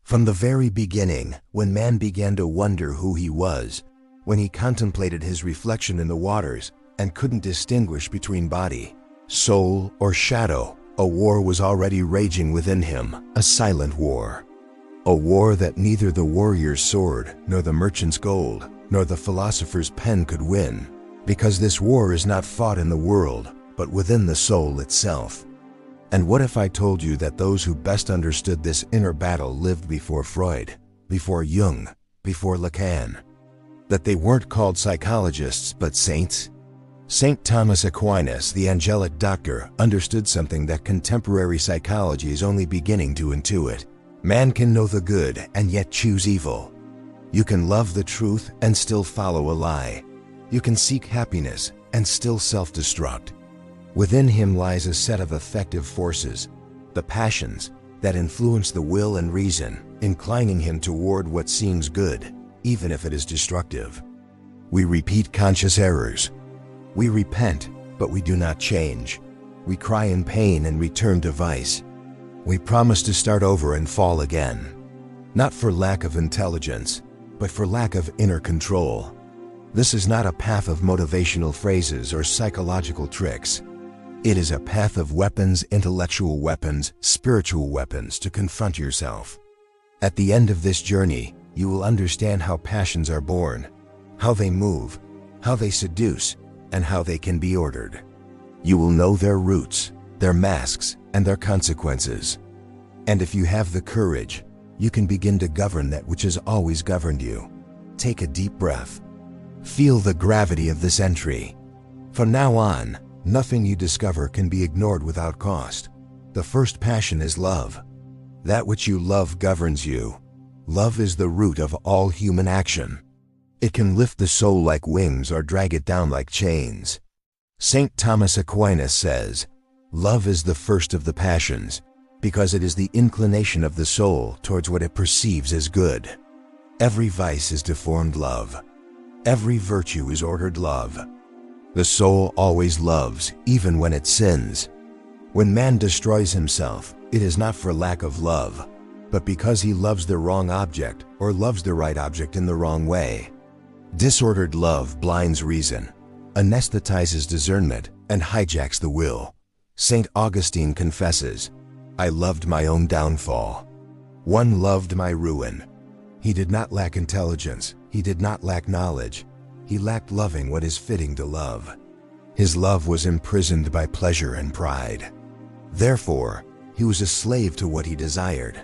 From the very beginning, when man began to wonder who he was, when he contemplated his reflection in the waters and couldn't distinguish between body, soul, or shadow, a war was already raging within him, a silent war. A war that neither the warrior's sword, nor the merchant's gold, nor the philosopher's pen could win, because this war is not fought in the world, but within the soul itself. And what if I told you that those who best understood this inner battle lived before Freud, before Jung, before Lacan? That they weren't called psychologists, but saints? Saint Thomas Aquinas, the angelic doctor, understood something that contemporary psychology is only beginning to intuit. Man can know the good and yet choose evil. You can love the truth and still follow a lie. You can seek happiness and still self-destruct. Within him lies a set of effective forces, the passions, that influence the will and reason, inclining him toward what seems good, even if it is destructive. We repeat conscious errors. We repent, but we do not change. We cry in pain and return to vice. We promise to start over and fall again. Not for lack of intelligence, but for lack of inner control. This is not a path of motivational phrases or psychological tricks. It is a path of weapons, intellectual weapons, spiritual weapons to confront yourself. At the end of this journey, you will understand how passions are born, how they move, how they seduce, and how they can be ordered. You will know their roots, their masks, and their consequences. And if you have the courage, you can begin to govern that which has always governed you. Take a deep breath. Feel the gravity of this entry. From now on, nothing you discover can be ignored without cost. The first passion is love. That which you love governs you. Love is the root of all human action. It can lift the soul like wings or drag it down like chains. Saint Thomas Aquinas says, "Love is the first of the passions, because it is the inclination of the soul towards what it perceives as good." Every vice is deformed love. Every virtue is ordered love. The soul always loves, even when it sins. When man destroys himself, it is not for lack of love, but because he loves the wrong object or loves the right object in the wrong way. Disordered love blinds reason, anesthetizes discernment, and hijacks the will. St. Augustine confesses, "I loved my own downfall. One loved my ruin." He did not lack intelligence. He did not lack knowledge. He lacked loving what is fitting to love. His love was imprisoned by pleasure and pride. Therefore, he was a slave to what he desired.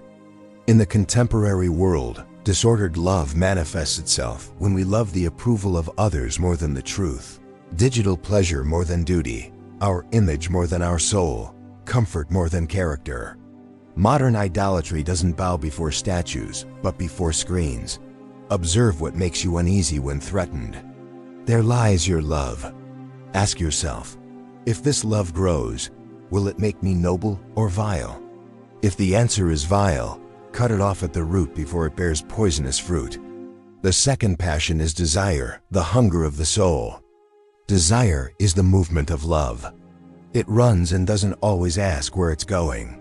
In the contemporary world, disordered love manifests itself when we love the approval of others more than the truth, digital pleasure more than duty, our image more than our soul, comfort more than character. Modern idolatry doesn't bow before statues, but before screens. Observe what makes you uneasy when threatened. There lies your love. Ask yourself, if this love grows, will it make me noble or vile? If the answer is vile, cut it off at the root before it bears poisonous fruit. The second passion is desire, the hunger of the soul. Desire is the movement of love. It runs and doesn't always ask where it's going.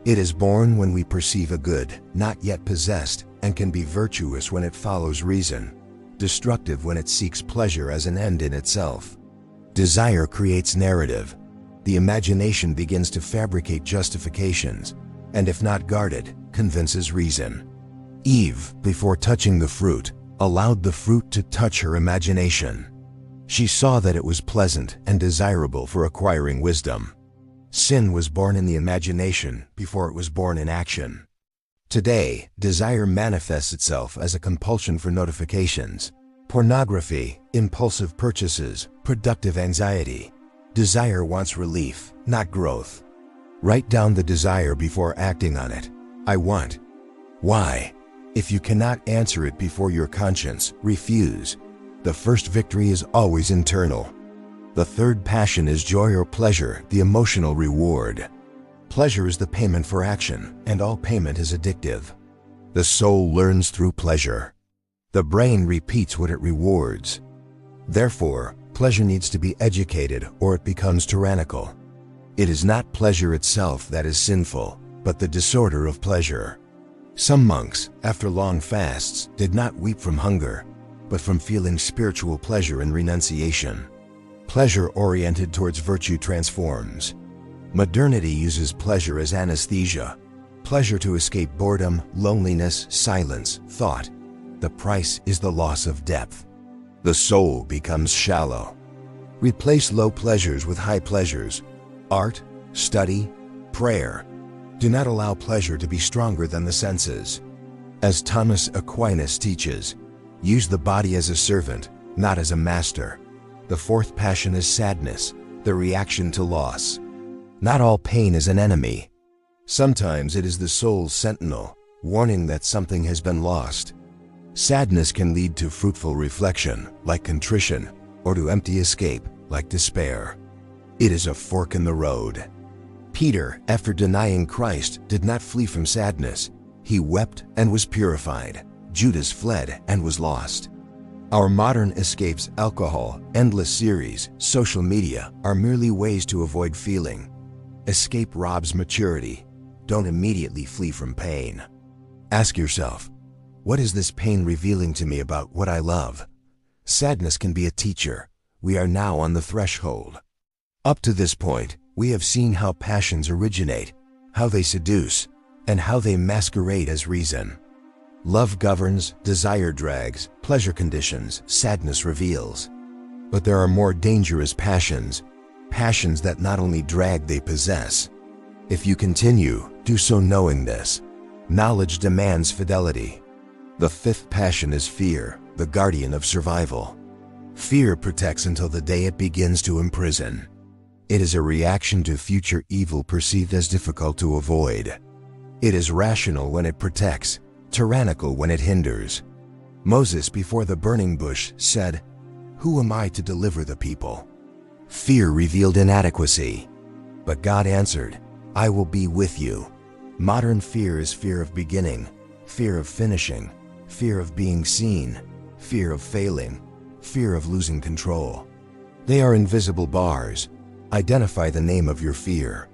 It is born when we perceive a good, not yet possessed, and can be virtuous when it follows reason, destructive when it seeks pleasure as an end in itself. Desire creates narrative. The imagination begins to fabricate justifications, and if not guarded, convinces reason. Eve, before touching the fruit, allowed the fruit to touch her imagination. She saw that it was pleasant and desirable for acquiring wisdom. Sin was born in the imagination before it was born in action. Today, desire manifests itself as a compulsion for notifications, pornography, impulsive purchases, productive anxiety. Desire wants relief, not growth. Write down the desire before acting on it. I want. Why? If you cannot answer it before your conscience, refuse. The first victory is always internal. The third passion is joy or pleasure, the emotional reward. Pleasure is the payment for action, and all payment is addictive. The soul learns through pleasure. The brain repeats what it rewards. Therefore, pleasure needs to be educated or it becomes tyrannical. It is not pleasure itself that is sinful, but the disorder of pleasure. Some monks, after long fasts, did not weep from hunger, but from feeling spiritual pleasure and renunciation. Pleasure oriented towards virtue transforms. Modernity uses pleasure as anesthesia. Pleasure to escape boredom, loneliness, silence, thought. The price is the loss of depth. The soul becomes shallow. Replace low pleasures with high pleasures. Art, study, prayer. Do not allow pleasure to be stronger than the senses. As Thomas Aquinas teaches, use the body as a servant, not as a master. The fourth passion is sadness, the reaction to loss. Not all pain is an enemy. Sometimes it is the soul's sentinel, warning that something has been lost. Sadness can lead to fruitful reflection, like contrition, or to empty escape, like despair. It is a fork in the road. Peter, after denying Christ, did not flee from sadness. He wept and was purified. Judas fled and was lost. Our modern escapes, alcohol, endless series, social media, are merely ways to avoid feeling. Escape robs maturity. Don't immediately flee from pain. Ask yourself, what is this pain revealing to me about what I love? Sadness can be a teacher. We are now on the threshold. Up to this point, we have seen how passions originate, how they seduce, and how they masquerade as reason. Love governs, desire drags, pleasure conditions, sadness reveals. But there are more dangerous passions, passions that not only drag, they possess. If you continue, do so knowing this. Knowledge demands fidelity. The fifth passion is fear, the guardian of survival. Fear protects until the day it begins to imprison. It is a reaction to future evil perceived as difficult to avoid. It is rational when it protects, tyrannical when it hinders. Moses, before the burning bush, said, "Who am I to deliver the people?" Fear revealed inadequacy. But God answered, "I will be with you." Modern fear is fear of beginning, fear of finishing, fear of being seen, fear of failing, fear of losing control. They are invisible bars. Identify the name of your fear.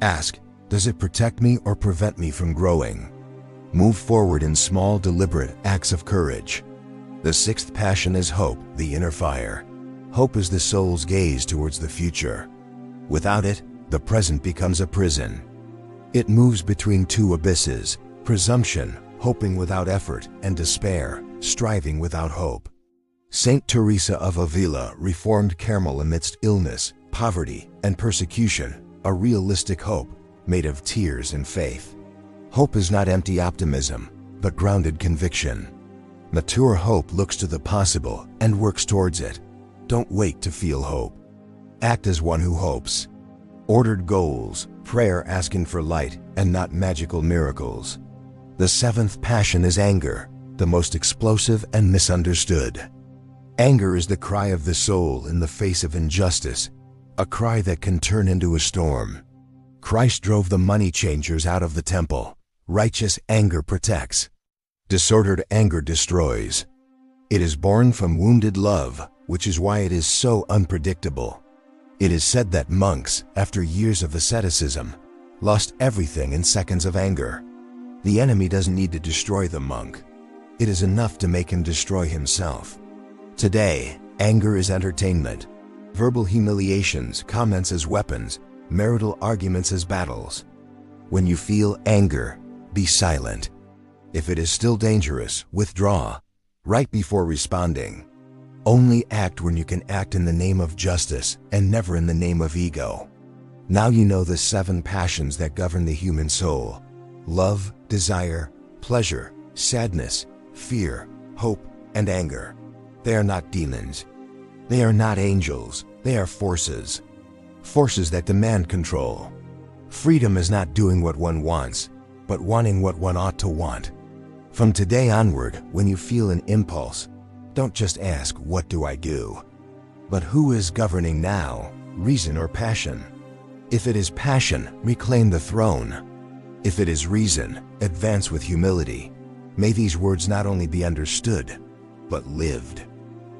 Ask, does it protect me or prevent me from growing? Move forward in small, deliberate acts of courage. The sixth passion is hope, the inner fire. Hope is the soul's gaze towards the future. Without it, the present becomes a prison. It moves between two abysses: presumption, hoping without effort, and despair, striving without hope. Saint Teresa of Avila reformed Carmel amidst illness, poverty, and persecution, a realistic hope made of tears and faith. Hope is not empty optimism, but grounded conviction. Mature hope looks to the possible and works towards it. Don't wait to feel hope. Act as one who hopes. Ordered goals, prayer asking for light and not magical miracles. The seventh passion is anger, the most explosive and misunderstood. Anger is the cry of the soul in the face of injustice, a cry that can turn into a storm. Christ drove the money changers out of the temple. Righteous anger protects. Disordered anger destroys. It is born from wounded love, which is why it is so unpredictable. It is said that monks, after years of asceticism, lost everything in seconds of anger. The enemy doesn't need to destroy the monk. It is enough to make him destroy himself. Today, anger is entertainment. Verbal humiliations, comments as weapons, marital arguments as battles. When you feel anger, be silent. If it is still dangerous, withdraw, right before responding. Only act when you can act in the name of justice and never in the name of ego. Now you know the 7 passions that govern the human soul: love, desire, pleasure, sadness, fear, hope, and anger. They are not demons. They are not angels. They are forces. Forces that demand control. Freedom is not doing what one wants, but wanting what one ought to want. From today onward, when you feel an impulse, don't just ask, "What do I do?" but who is governing now, reason or passion? If it is passion, reclaim the throne. If it is reason, advance with humility. May these words not only be understood, but lived.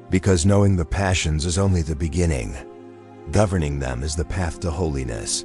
Because knowing the passions is only the beginning. Governing them is the path to holiness.